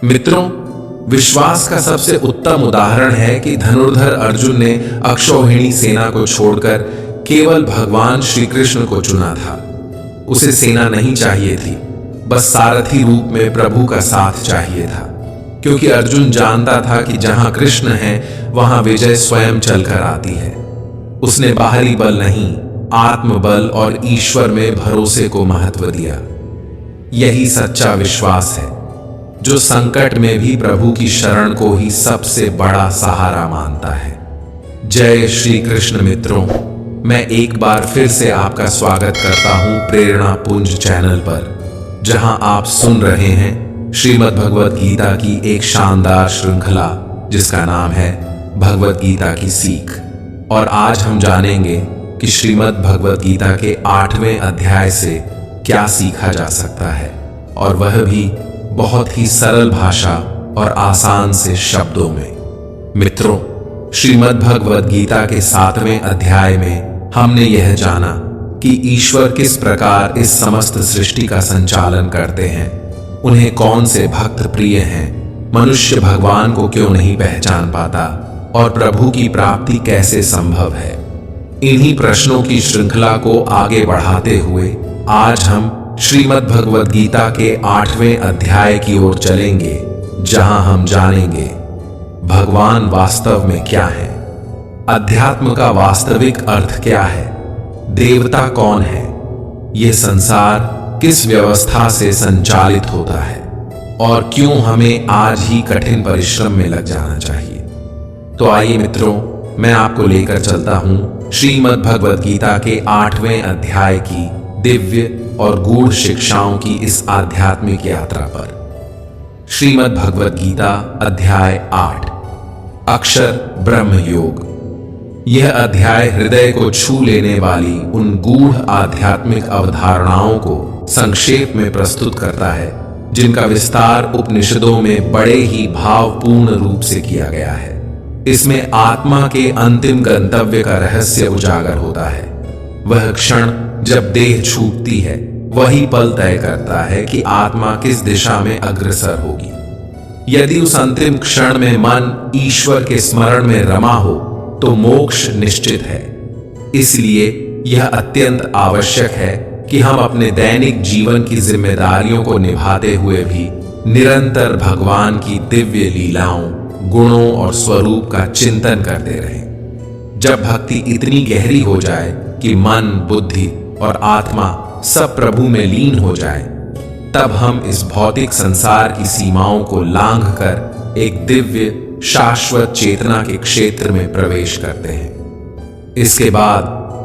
मित्रों, विश्वास का सबसे उत्तम उदाहरण है कि धनुर्धर अर्जुन ने अक्षौहिणी सेना को छोड़कर केवल भगवान श्री कृष्ण को चुना था। उसे सेना नहीं चाहिए थी, बस सारथी रूप में प्रभु का साथ चाहिए था, क्योंकि अर्जुन जानता था कि जहां कृष्ण है वहां विजय स्वयं चलकर आती है। उसने बाहरी बल नहीं, आत्मबल और ईश्वर में भरोसे को महत्व दिया। यही सच्चा विश्वास है, जो संकट में भी प्रभु की शरण को ही सबसे बड़ा सहारा मानता है। जय श्री कृष्ण। मित्रों, मैं एक बार फिर से आपका स्वागत करता हूं प्रेरणा पुंज चैनल पर, जहां आप सुन रहे हैं श्रीमद् भगवत गीता की एक शानदार श्रृंखला जिसका नाम है भगवत गीता की सीख। और आज हम जानेंगे कि श्रीमद् भगवत गीता के 8वें अध्याय से क्या सीखा जा सकता है, और वह भी बहुत ही सरल भाषा और आसान से शब्दों में। मित्रों, श्रीमद् भगवत गीता के 7वें अध्याय में हमने यह जाना कि ईश्वर किस प्रकार इस समस्त सृष्टि का संचालन करते हैं, उन्हें कौन से भक्त प्रिय हैं, मनुष्य भगवान को क्यों नहीं पहचान पाता, और प्रभु की प्राप्ति कैसे संभव है। इन्हीं प्रश्नों की श्रृंखला को आगे बढ़ाते हुए आज हम श्रीमद् भगवत गीता के 8वें अध्याय की ओर चलेंगे, जहां हम जानेंगे भगवान वास्तव में क्या है, अध्यात्म का वास्तविक अर्थ क्या है, देवता कौन है, यह संसार किस व्यवस्था से संचालित होता है, और क्यों हमें आज ही कठिन परिश्रम में लग जाना चाहिए। तो आइए मित्रों, मैं आपको लेकर चलता हूं श्रीमद् भगवत गीता के 8वें अध्याय की दिव्य और गूढ़ शिक्षाओं की इस आध्यात्मिक यात्रा पर। श्रीमद् भगवत गीता अध्याय 8, अक्षर ब्रह्म योग। यह अध्याय हृदय को छू लेने वाली उन गूढ़ आध्यात्मिक अवधारणाओं को संक्षेप में प्रस्तुत करता है, जिनका विस्तार उपनिषदों में बड़े ही भावपूर्ण रूप से किया गया है। इसमें आत्मा के अंतिम गंतव्य का रहस्य उजागर होता है। वह क्षण जब देह छूटती है, वही पल तय करता है कि आत्मा किस दिशा में अग्रसर होगी। यदि उस अंतिम क्षण में मन ईश्वर के स्मरण में रमा हो तो मोक्ष निश्चित है। इसलिए यह अत्यंत आवश्यक है कि हम अपने दैनिक जीवन की जिम्मेदारियों को निभाते हुए भी निरंतर भगवान की दिव्य लीलाओं, गुणों और स्वरूप का चिंतन करते रहें। जब भक्ति इतनी गहरी हो जाए कि मन, बुद्धि और आत्मा सब प्रभु में लीन हो जाए, तब हम इस भौतिक संसार की सीमाओं को लांघकर एक दिव्य शाश्वत चेतना के क्षेत्र में प्रवेश करते हैं। इसके बाद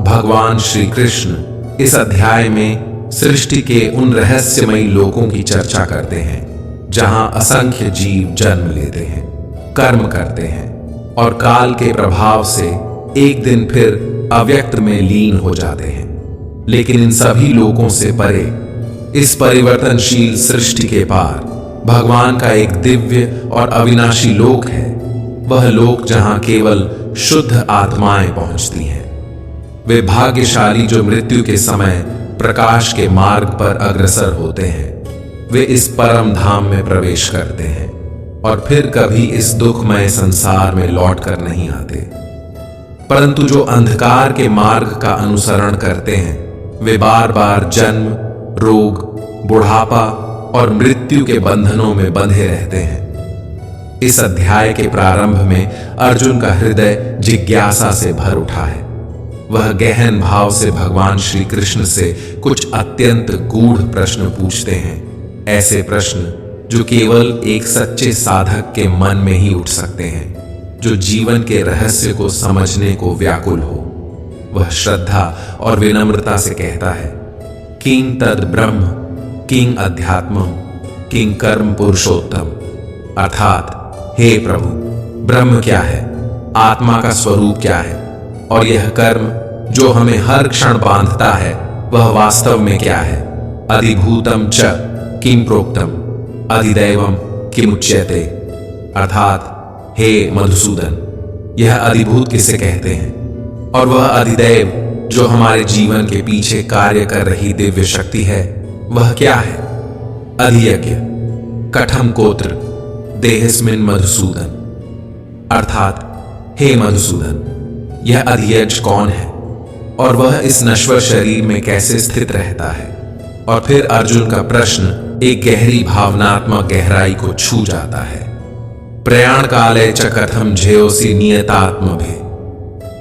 भगवान श्री कृष्ण इस अध्याय में सृष्टि के उन रहस्यमयी लोकों की चर्चा करते हैं, जहां असंख्य जीव जन्म लेते हैं, कर्म करते हैं और काल के प्रभाव से एक दिन फिर अव्यक्त में लीन हो जाते हैं। लेकिन इन सभी लोकों से परे, इस परिवर्तनशील सृष्टि के पार, भगवान का एक दिव्य और अविनाशी लोक है। वह लोक जहां केवल शुद्ध आत्माएं पहुंचती हैं। वे भाग्यशाली जो मृत्यु के समय प्रकाश के मार्ग पर अग्रसर होते हैं। वे इस परम धाम में प्रवेश करते हैं और फिर कभी इस दुखमय संसार में लौटकर नहीं आते। परंतु जो अंधकार के मार्ग का अनुसरण करते हैं, वे बार बार जन्म, रोग, बुढ़ापा और मृत्यु के बंधनों में बंधे रहते हैं। इस अध्याय के प्रारंभ में अर्जुन का हृदय जिज्ञासा से भर उठा है। वह गहन भाव से भगवान श्री कृष्ण से कुछ अत्यंत गूढ़ प्रश्न पूछते हैं, ऐसे प्रश्न जो केवल एक सच्चे साधक के मन में ही उठ सकते हैं, जो जीवन के रहस्य को समझने को व्याकुल हो। वह श्रद्धा और विनम्रता से कहता है, किंग तद ब्रह्म, किंग अध्यात्मम, किंग कर्म पुरुषोत्तम। अर्थात, हे प्रभु, ब्रह्म क्या है, आत्मा का स्वरूप क्या है, और यह कर्म जो हमें हर क्षण बांधता है, वह वास्तव में क्या है। अधिभूतम च किम प्रोक्तम, अधिदैवम किमुच्यते। अर्थात, हे मधुसूदन, यह अधिभूत किसे कहते हैं, और वह अधिदैव जो हमारे जीवन के पीछे कार्य कर रही दिव्य शक्ति है, वह क्या है। अधियज्ञ, कठम कोत्र, देहस्मिन् मधुसूदन, अर्थात हे मधुसूदन, यह अधियज कौन है और वह इस नश्वर शरीर में कैसे स्थित रहता है। और फिर अर्जुन का प्रश्न एक गहरी भावनात्मक गहराई को छू जाता है। प्रयाण काले च कथम झेयोसि नियतात्मभे,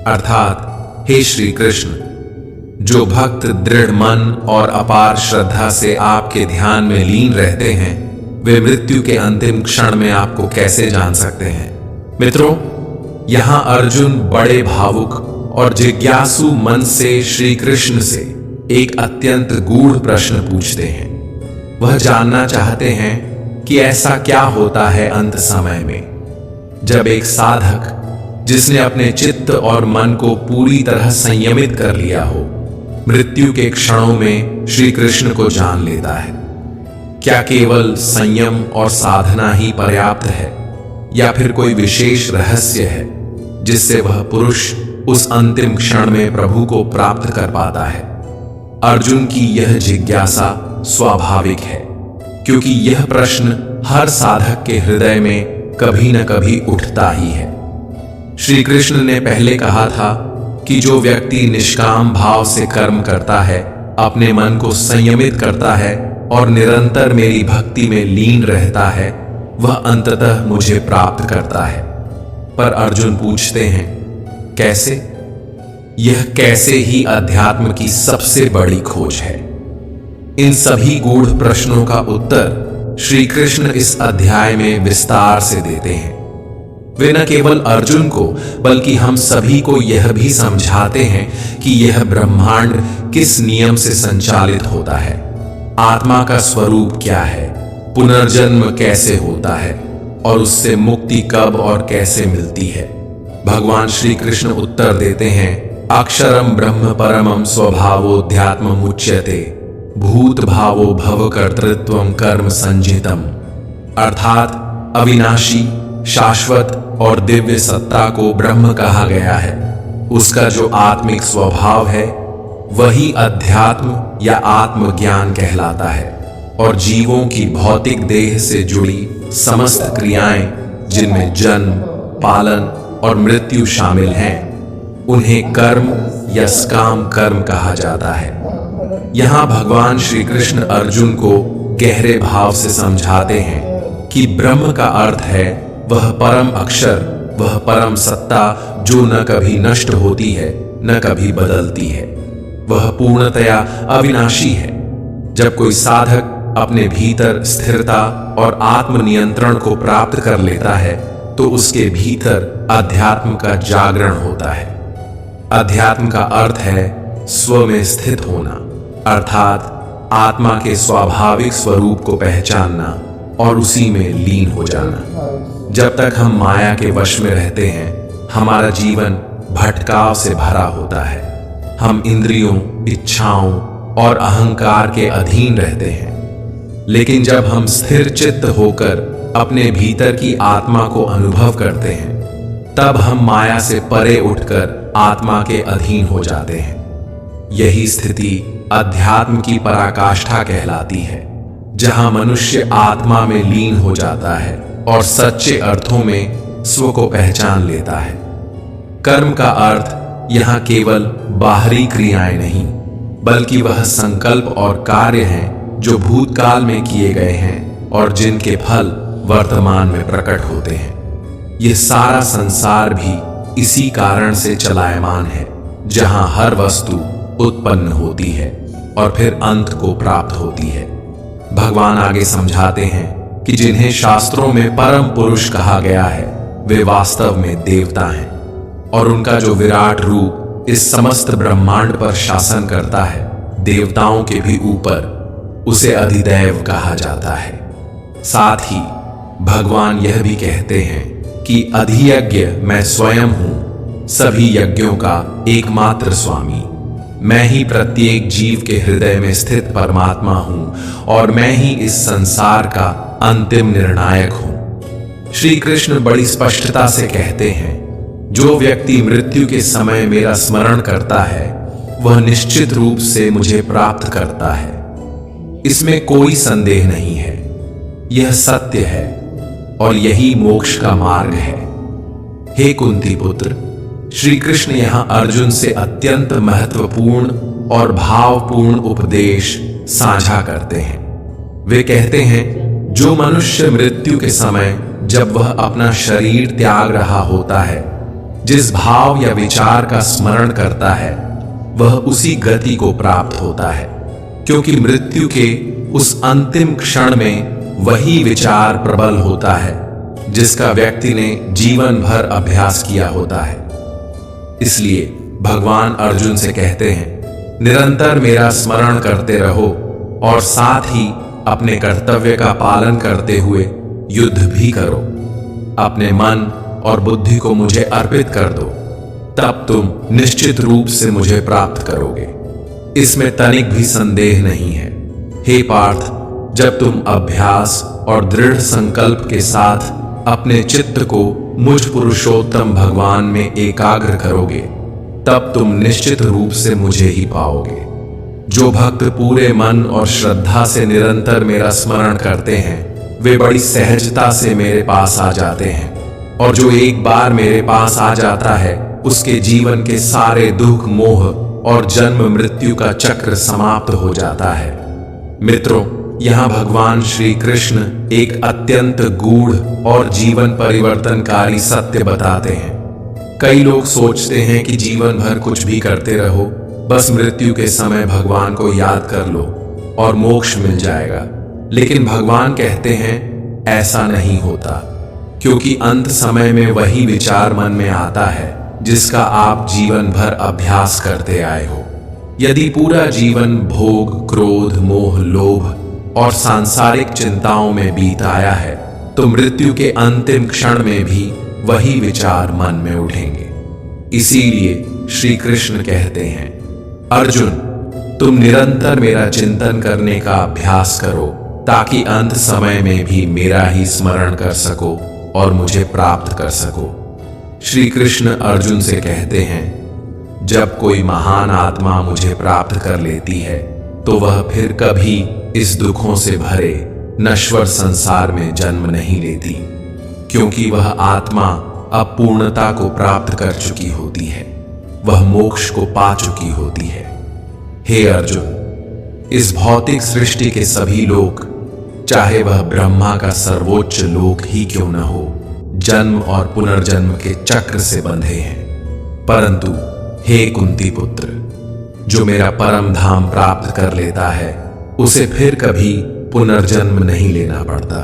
अर्थात हे श्री कृष्ण, जो भक्त दृढ़ मन और अपार श्रद्धा से आपके ध्यान में लीन रहते हैं, वे मृत्यु के अंतिम क्षण में आपको कैसे जान सकते हैं। मित्रों, यहां अर्जुन बड़े भावुक और जिज्ञासु मन से श्री कृष्ण से एक अत्यंत गूढ़ प्रश्न पूछते हैं। वह जानना चाहते हैं कि ऐसा क्या होता है अंत समय में, जब एक साधक जिसने अपने चित्त और मन को पूरी तरह संयमित कर लिया हो, मृत्यु के क्षणों में श्री कृष्ण को जान लेता है। क्या केवल संयम और साधना ही पर्याप्त है, या फिर कोई विशेष रहस्य है जिससे वह पुरुष उस अंतिम क्षण में प्रभु को प्राप्त कर पाता है। अर्जुन की यह जिज्ञासा स्वाभाविक है, क्योंकि यह प्रश्न हर साधक के हृदय में कभी न कभी उठता ही है। श्री कृष्ण ने पहले कहा था कि जो व्यक्ति निष्काम भाव से कर्म करता है, अपने मन को संयमित करता है और निरंतर मेरी भक्ति में लीन रहता है, वह अंततः मुझे प्राप्त करता है। पर अर्जुन पूछते हैं, कैसे? यह कैसे ही अध्यात्म की सबसे बड़ी खोज है। इन सभी गूढ़ प्रश्नों का उत्तर श्री कृष्ण इस अध्याय में विस्तार से देते हैं। वे न केवल अर्जुन को बल्कि हम सभी को यह भी समझाते हैं कि यह ब्रह्मांड किस नियम से संचालित होता है, आत्मा का स्वरूप क्या है, पुनर्जन्म कैसे होता है और उससे मुक्ति कब और कैसे मिलती है। भगवान श्री कृष्ण उत्तर देते हैं, अक्षरम ब्रह्म परमं स्वभावोध्यात्मम् उच्यते भूत भावो भव कर्तृत्वं कर्म संजितम, अर्थात अविनाशी, शाश्वत और दिव्य सत्ता को ब्रह्म कहा गया है। उसका जो आत्मिक स्वभाव है वही अध्यात्म या आत्मज्ञान कहलाता है। और जीवों की भौतिक देह से जुड़ी समस्त क्रियाएं, जिनमें जन्म, पालन और मृत्यु शामिल हैं, उन्हें कर्म या सकाम कर्म कहा जाता है। यहां भगवान श्री कृष्ण अर्जुन को गहरे भाव से समझाते हैं कि ब्रह्म का अर्थ है वह परम अक्षर, वह परम सत्ता जो न कभी नष्ट होती है न कभी बदलती है। वह पूर्णतया अविनाशी है। जब कोई साधक अपने भीतर स्थिरता और आत्मनियंत्रण को प्राप्त कर लेता है तो उसके भीतर अध्यात्म का जागरण होता है। अध्यात्म का अर्थ है स्व में स्थित होना, अर्थात आत्मा के स्वाभाविक स्वरूप को पहचानना और उसी में लीन हो जाना। जब तक हम माया के वश में रहते हैं, हमारा जीवन भटकाव से भरा होता है। हम इंद्रियों, इच्छाओं और अहंकार के अधीन रहते हैं। लेकिन जब हम स्थिर चित्त होकर अपने भीतर की आत्मा को अनुभव करते हैं, तब हम माया से परे उठकर आत्मा के अधीन हो जाते हैं। यही स्थिति अध्यात्म की पराकाष्ठा कहलाती है, जहां मनुष्य आत्मा में लीन हो जाता है और सच्चे अर्थों में स्व को पहचान लेता है। कर्म का अर्थ यहां केवल बाहरी क्रियाएं नहीं, बल्कि वह संकल्प और कार्य हैं जो भूतकाल में किए गए हैं और जिनके फल वर्तमान में प्रकट होते हैं। यह सारा संसार भी इसी कारण से चलायमान है, जहां हर वस्तु उत्पन्न होती है और फिर अंत को प्राप्त होती है। भगवान आगे समझाते हैं कि जिन्हें शास्त्रों में परम पुरुष कहा गया है, वे वास्तव में देवता हैं और उनका जो विराट रूप इस समस्त ब्रह्मांड पर शासन करता है, देवताओं के भी ऊपर, उसे अधिदैव कहा जाता है। साथ ही भगवान यह भी कहते हैं कि अधियज्ञ मैं स्वयं हूं, सभी यज्ञों का एकमात्र स्वामी। मैं ही प्रत्येक जीव के हृदय में स्थित परमात्मा हूं और मैं ही इस संसार का अंतिम निर्णायक हूं। श्री कृष्ण बड़ी स्पष्टता से कहते हैं, जो व्यक्ति मृत्यु के समय मेरा स्मरण करता है वह निश्चित रूप से मुझे प्राप्त करता है। इसमें कोई संदेह नहीं है, यह सत्य है। और यही मोक्ष का मार्ग है। हे कुंती पुत्र, श्री कृष्ण यहां अर्जुन से अत्यंत महत्वपूर्ण और भावपूर्ण उपदेश साझा करते हैं। वे कहते हैं, जो मनुष्य मृत्यु के समय जब वह अपना शरीर त्याग रहा होता है, जिस भाव या विचार का स्मरण करता है, वह उसी गति को प्राप्त होता है, क्योंकि मृत्यु के उस अंतिम क्षण में वही विचार प्रबल होता है जिसका व्यक्ति ने जीवन भर अभ्यास किया होता है। इसलिए भगवान अर्जुन से कहते हैं, निरंतर मेरा स्मरण करते रहो और साथ ही अपने कर्तव्य का पालन करते हुए युद्ध भी करो। अपने मन और बुद्धि को मुझे अर्पित कर दो, तब तुम निश्चित रूप से मुझे प्राप्त करोगे, इसमें तनिक भी संदेह नहीं है। हे पार्थ, जब तुम अभ्यास और दृढ़ संकल्प के साथ अपने चित्त को मुझ पुरुषोत्तम भगवान में एकाग्र करोगे, तब तुम निश्चित रूप से मुझे ही पाओगे। जो भक्त पूरे मन और श्रद्धा से निरंतर मेरा स्मरण करते हैं, वे बड़ी सहजता से मेरे पास आ जाते हैं, और जो एक बार मेरे पास आ जाता है, उसके जीवन के सारे दुख, मोह और जन्म मृत्यु का चक्र समाप्त हो जाता है। मित्रों, यहाँ भगवान श्री कृष्ण एक अत्यंत गूढ़ और जीवन परिवर्तनकारी सत्य बताते हैं। कई लोग सोचते हैं कि जीवन भर कुछ भी करते रहो, बस मृत्यु के समय भगवान को याद कर लो और मोक्ष मिल जाएगा। लेकिन भगवान कहते हैं, ऐसा नहीं होता, क्योंकि अंत समय में वही विचार मन में आता है जिसका आप जीवन भर अभ्यास करते आए हो। यदि पूरा जीवन भोग, क्रोध, मोह, लोभ और सांसारिक चिंताओं में बीत आया है, तो मृत्यु के अंतिम क्षण में भी वही विचार मन में उठेंगे। इसीलिए श्री कृष्ण कहते हैं, अर्जुन, तुम निरंतर मेरा चिंतन करने का अभ्यास करो, ताकि अंत समय में भी मेरा ही स्मरण कर सको और मुझे प्राप्त कर सको। श्री कृष्ण अर्जुन से कहते हैं, जब कोई महान आत्मा मुझे प्राप्त कर लेती है, तो वह फिर कभी इस दुखों से भरे नश्वर संसार में जन्म नहीं लेती, क्योंकि वह आत्मा अब पूर्णता को प्राप्त कर चुकी होती है, वह मोक्ष को पा चुकी होती है। हे अर्जुन, इस भौतिक सृष्टि के सभी लोक, चाहे वह ब्रह्मा का सर्वोच्च लोक ही क्यों न हो, जन्म और पुनर्जन्म के चक्र से बंधे हैं। परंतु हे कुंती पुत्र, जो मेरा परम धाम प्राप्त कर लेता है, उसे फिर कभी पुनर्जन्म नहीं लेना पड़ता।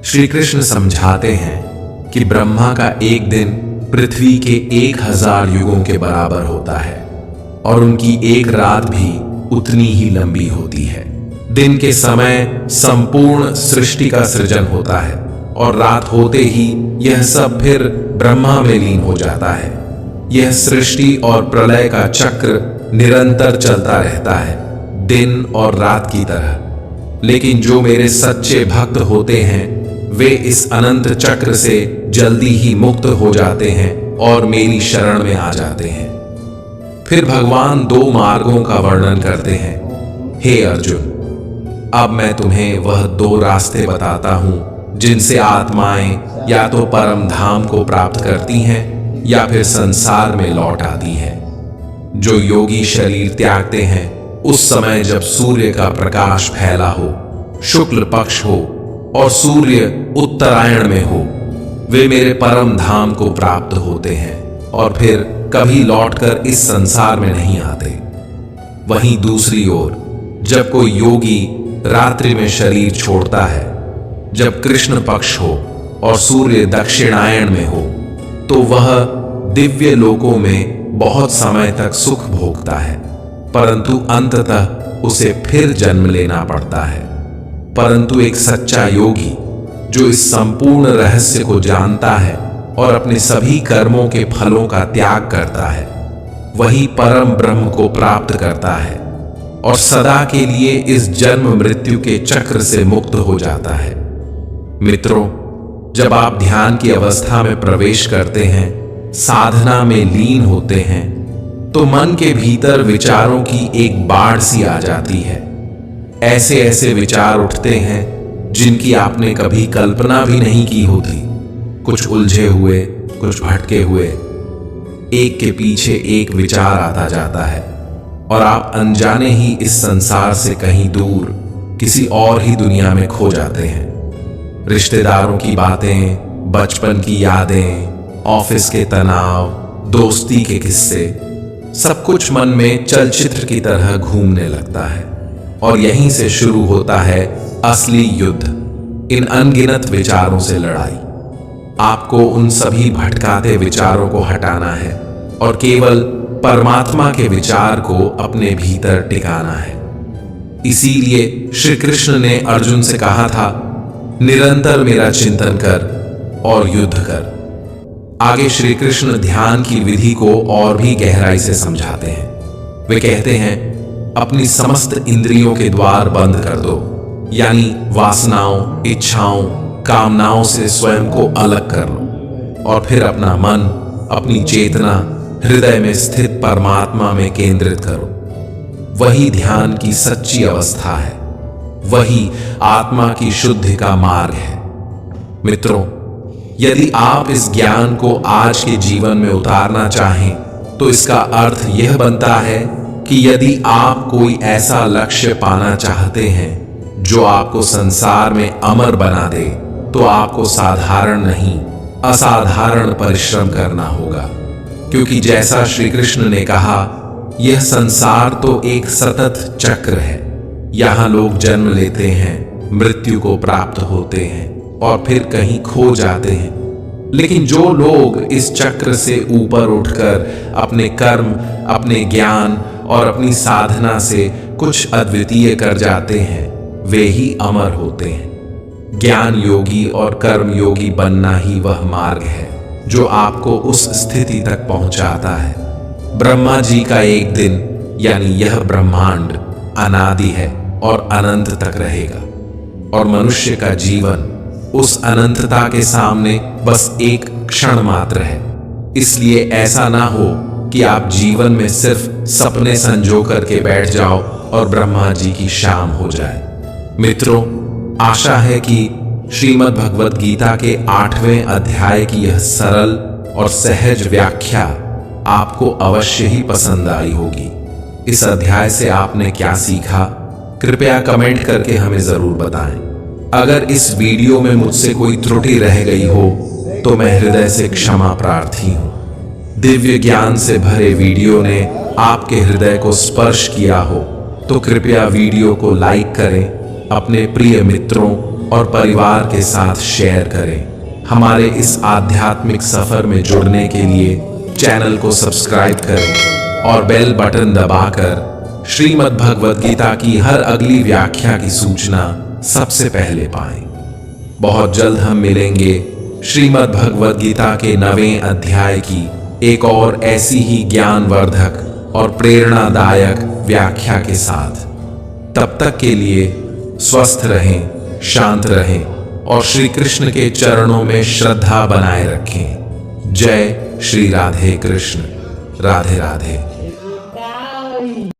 श्री कृष्ण समझाते हैं कि ब्रह्मा का एक दिन पृथ्वी के 1000 युगों के बराबर होता है, और उनकी एक रात भी उतनी ही लंबी होती है। दिन के समय संपूर्ण सृष्टि का सृजन होता है, और रात होते ही यह सब फिर ब्रह्मा में लीन हो जाता है। यह सृष्टि और प्रलय का चक्र निरंतर चलता रहता है, दिन और रात की तरह। लेकिन जो मेरे सच्चे भक्त होते हैं, वे इस अनंत चक्र से जल्दी ही मुक्त हो जाते हैं और मेरी शरण में आ जाते हैं। फिर भगवान 2 मार्गों का वर्णन करते हैं। हे अर्जुन, अब मैं तुम्हें वह 2 रास्ते बताता हूं, जिनसे आत्माएं या तो परम धाम को प्राप्त करती हैं या फिर संसार में लौट आती हैं। जो योगी शरीर त्यागते हैं, उस समय जब सूर्य का प्रकाश फैला हो, शुक्ल पक्ष हो और सूर्य उत्तरायण में हो, वे मेरे परम धाम को प्राप्त होते हैं और फिर कभी लौटकर इस संसार में नहीं आते। वहीं दूसरी ओर जब कोई योगी रात्रि में शरीर छोड़ता है, जब कृष्ण पक्ष हो और सूर्य दक्षिणायन में हो, तो वह दिव्य लोकों में बहुत समय तक सुख भोगता है, परंतु अंततः उसे फिर जन्म लेना पड़ता है। परंतु एक सच्चा योगी जो इस संपूर्ण रहस्य को जानता है और अपने सभी कर्मों के फलों का त्याग करता है, वही परम ब्रह्म को प्राप्त करता है और सदा के लिए इस जन्म मृत्यु के चक्र से मुक्त हो जाता है। मित्रों, जब आप ध्यान की अवस्था में प्रवेश करते हैं, साधना में लीन होते हैं, तो मन के भीतर विचारों की एक बाढ़ सी आ जाती है। ऐसे ऐसे विचार उठते हैं जिनकी आपने कभी कल्पना भी नहीं की होती। कुछ उलझे हुए, कुछ भटके हुए, एक के पीछे एक विचार आता जाता है और आप अनजाने ही इस संसार से कहीं दूर किसी और ही दुनिया में खो जाते हैं। रिश्तेदारों की बातें, बचपन की यादें, ऑफिस के तनाव, दोस्ती के किस्से, सब कुछ मन में चलचित्र की तरह घूमने लगता है और यहीं से शुरू होता है असली युद्ध, इन अनगिनत विचारों से लड़ाई। आपको उन सभी भटकाते विचारों को हटाना है और केवल परमात्मा के विचार को अपने भीतर टिकाना है। इसीलिए श्री कृष्ण ने अर्जुन से कहा था, निरंतर मेरा चिंतन कर और युद्ध कर। आगे श्री कृष्ण ध्यान की विधि को और भी गहराई से समझाते हैं। वे कहते हैं, अपनी समस्त इंद्रियों के द्वार बंद कर दो, यानी वासनाओं, इच्छाओं, कामनाओं से स्वयं को अलग कर लो और फिर अपना मन, अपनी चेतना हृदय में स्थित परमात्मा में केंद्रित करो। वही ध्यान की सच्ची अवस्था है, वही आत्मा की शुद्धि का मार्ग है। मित्रों, यदि आप इस ज्ञान को आज के जीवन में उतारना चाहें तो इसका अर्थ यह बनता है कि यदि आप कोई ऐसा लक्ष्य पाना चाहते हैं जो आपको संसार में अमर बना दे, तो आपको साधारण नहीं, असाधारण परिश्रम करना होगा। क्योंकि जैसा श्री कृष्ण ने कहा, यह संसार तो एक सतत चक्र है। यहां लोग जन्म लेते हैं, मृत्यु को प्राप्त होते हैं और फिर कहीं खो जाते हैं। लेकिन जो लोग इस चक्र से ऊपर उठकर अपने कर्म, अपने ज्ञान और अपनी साधना से कुछ अद्वितीय कर जाते हैं, वे ही अमर होते हैं। ज्ञान योगी और कर्म योगी बनना ही वह मार्ग है जो आपको उस स्थिति तक पहुंचाता है। ब्रह्मा जी का एक दिन, यानी यह ब्रह्मांड अनादि है और अनंत तक रहेगा, और मनुष्य का जीवन उस अनंतता के सामने बस एक क्षण मात्र है। इसलिए ऐसा ना हो कि आप जीवन में सिर्फ सपने संजो करके बैठ जाओ और ब्रह्मा जी की शाम हो जाए। मित्रों, आशा है कि श्रीमद् भगवद गीता के 8वें अध्याय की यह सरल और सहज व्याख्या आपको अवश्य ही पसंद आई होगी। इस अध्याय से आपने क्या सीखा, कृपया कमेंट करके हमें जरूर बताएं। अगर इस वीडियो में मुझसे कोई त्रुटि रह गई हो तो मैं हृदय से क्षमा प्रार्थी हूं। दिव्य ज्ञान से भरे वीडियो ने आपके हृदय को स्पर्श किया हो तो कृपया वीडियो को लाइक करें, अपने प्रिय मित्रों और परिवार के साथ शेयर करें। हमारे इस आध्यात्मिक सफर में जुड़ने के लिए चैनल को सब्सक्राइब करें और बेल बटन दबाकर श्रीमद् भगवद गीता की हर अगली व्याख्या की सूचना सबसे पहले पाएं। बहुत जल्द हम मिलेंगे श्रीमद् भगवद गीता के 9वें अध्याय की एक और ऐसी ही ज्ञानवर्धक और प्रेरणादायक व्याख्या के साथ। तब तक के लिए स्वस्थ रहें, शांत रहें और श्री कृष्ण के चरणों में श्रद्धा बनाए रखें। जय श्री राधे कृष्ण। राधे राधे।